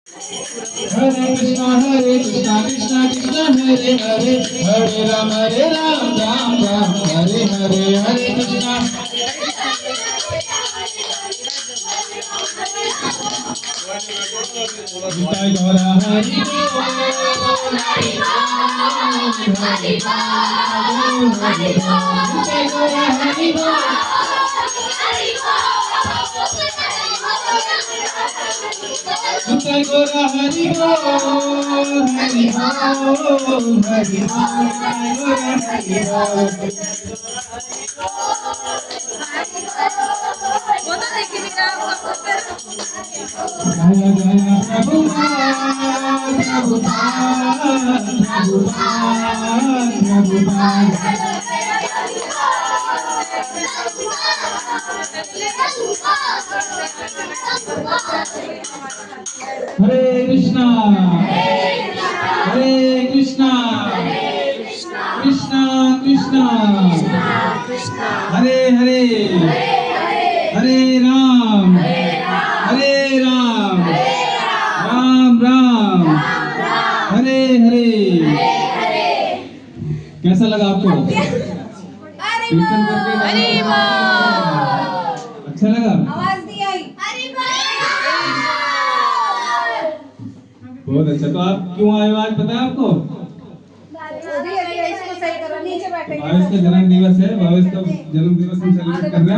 हरे कृष्णा कृष्णा कृष्णा हरे हरे, हरे राम राम राम हरे हरे, हरे कृष्णा जय गौरा हरि जय गौरा हरि हरि हरि वो तो देखी भी ना आपको फिर जय जय प्रभुपाद प्रभुपाद प्रभुपाद प्रभुपाद हरे कृष्णा कृष्णा कृष्णा हरे हरे, हरे राम राम राम हरे हरे। कैसा लगा आपको? कीर्तन करके अच्छा लगा? आवाज नहीं आई। बहुत अच्छा। तो आप क्यों आए हो आज, पता है आपको? इसको सही करो, नीचे बैठेंगे। भावेश का जन्म दिवस है, भावेश का जन्म दिवस हम सेलिब्रेट कर रहे हैं।